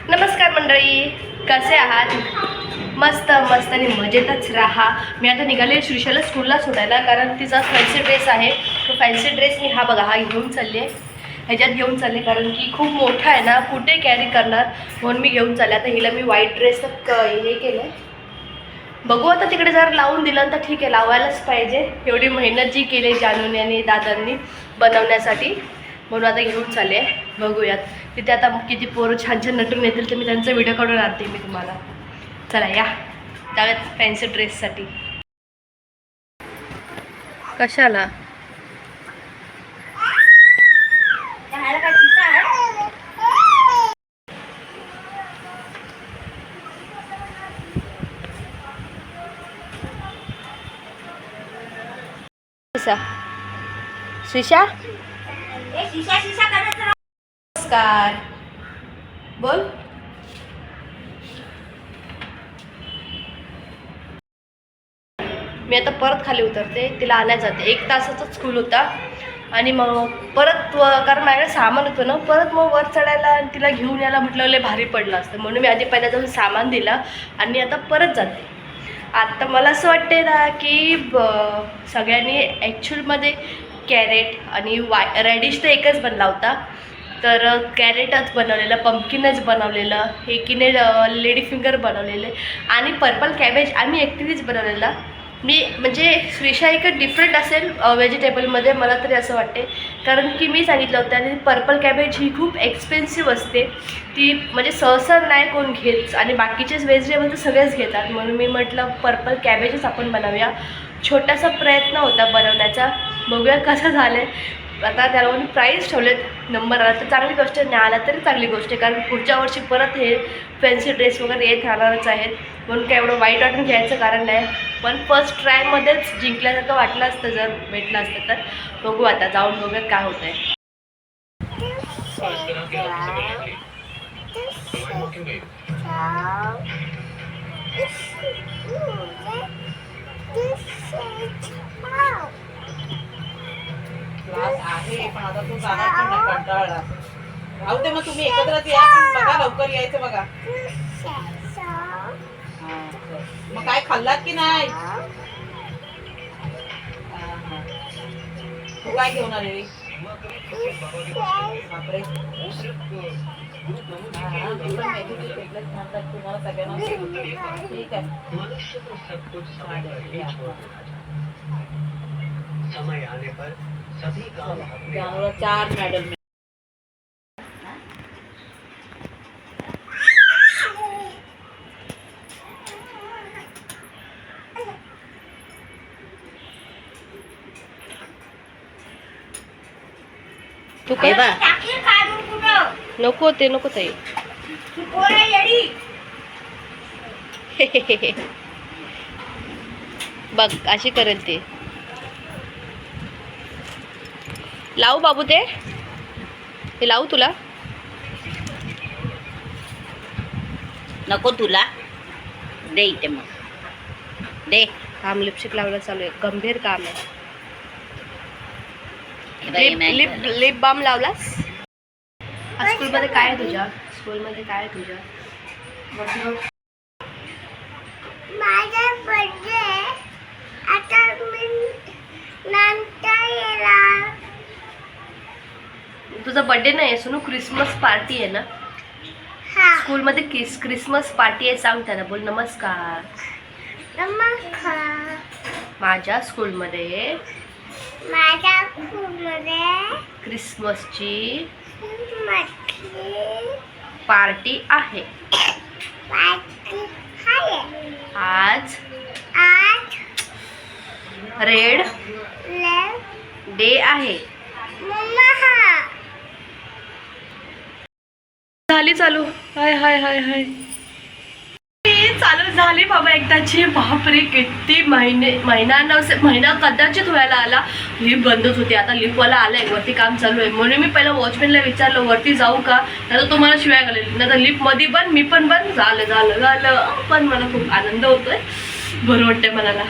नमस्कार मंडळी, कसे आहात? मस्त मस्त आणि मजेतच राहा. मी आता निघाले श्रीशाला स्कूलला सोडायला, कारण तिचा फॅन्सी ड्रेस आहे. तो फॅन्सी ड्रेस मी हा घेऊन चालले. ह्याच्यात घेऊन चालले कारण की खूप मोठा आहे ना, कुठे कॅरी करणार, म्हणून मी घेऊन चालले. आता हिला मी व्हाईट ड्रेस हे केलं आहे. बघू आता तिकडे जर लावून दिलं तर ठीक आहे, लावायलाच पाहिजे. एवढी मेहनत जी केली जानूने आणि दादांनी बनवण्यासाठी, म्हणून आता घेऊन चालले. बघूयात तिथे आता किती पोरं छान छान नटून येतील, तर मी त्यांचा व्हिडिओ काढून आणते मी तुम्हाला. चला या जाऊयात फॅन्सी ड्रेससाठी. कशाला श्रीशा? नमस्कार, बोल. मी आता परत खाली उतरते, तिला आणायला जाते. 1 तासाचा स्कूल होता आणि मग परत कारण माझ्याकडे सामान होतं ना, परत मग वर चढायला आणि तिला घेऊन यायला म्हटलं लय भारी पडलं असतं, म्हणून मी आधी पहिला जाऊन सामान दिला आणि आता परत जाते. आता मला असं वाटते ना की सगळ्यांनी ॲक्च्युअलमध्ये कॅरेट आणि रेडिश तर एकच बनला होता, तर कॅरेटच बनवलेलं, पंपकिनच बनवलेलं, एकीने लेडी फिंगर बनवलेले आणि पर्पल कॅबेज आम्ही एकटीनेच बनवलेला. मी म्हणजे श्रीशा एक डिफरंट असेल व्हेजिटेबलमध्ये, मला तरी असं वाटते, कारण की मी सांगितलं होतं. आणि पर्पल कॅबेज ही खूप एक्सपेन्सिव्ह असते, ती म्हणजे सहसा नाही कोण घेत, आणि बाकीचेच व्हेजिटेबल तर सगळेच घेतात, म्हणून मी म्हटलं पर्पल कॅबेजच आपण बनवूया. छोटासा प्रयत्न होता बनवण्याचा, बघूया कसं झालं. आता त्याला मी प्राईज ठेवलेत, नंबर आला तर चांगली गोष्ट, नाही आला तरी चांगली गोष्ट, कारण पुढच्या वर्षी परत हे फॅन्सी ड्रेस वगैरे येत राहणारच आहेत, म्हणून काय एवढं वाईट वाटून घ्यायचं कारण नाही. पण फर्स्ट ट्रायमध्येच जिंकल्यासारखं वाटलं असतं जर भेटलं असतं तर. बघू आता जाऊन बघूया काय होत आहे. क्लास आहे पण आता तू जाणार पण नाही, कंटाळला. राहू दे, मग तुम्ही एकत्रच या, पण बघा लवकर यायचं बघा. मग काय खाल्लात की नाही? तू काय घेऊन आलेली? बापरे. तुम्हाला सगळ्यांना ठीक आहे. समय आने पर सभी काम 4 मेडल. तू काय नको, ते नको ताई. बघ अशी करेल ते. लावू बाबू ते लावू तुला? नको तुला दे इथे, मग दे. काम लिपस्टिक लावणं चालू आहे, गंभीर काम आहे. लिप बाम लावलास? स्कूलमध्ये काय आहे तुझ्या? स्कूलमध्ये काय आहे तुझ्या? माझा बर्थडे आता मी नंतर येणार. तुझा बर्थडे नाही आहे सोनू, क्रिसमस पार्टी आहे ना स्कूलमध्ये. क्रिसमस पार्टी आहे, सांग त्यांना, बोल नमस्कार. नमस्कार. माझ्या स्कूलमध्ये क्रिसमसची पार्टी आहे. आज रेड डे आहे. झाली चालू. हाय हाय हाय हाय चालू झाली बाबा एकदाची. बापरे, किती महिना कदाचित व्हायला आला. लिफ्ट बंदच होती, आता लिफ्टवाला आलाय, वरती काम चालू आहे, म्हणून मी पहिला वॉचमॅनला विचारलं वरती जाऊ का, नाही तो मला शिवाय घालेल, नाही तर लिफ्ट मध्ये बंद, मी पण बंद. झालं पण मला खूप आनंद होतोय, बरं वाटतंय मनाला.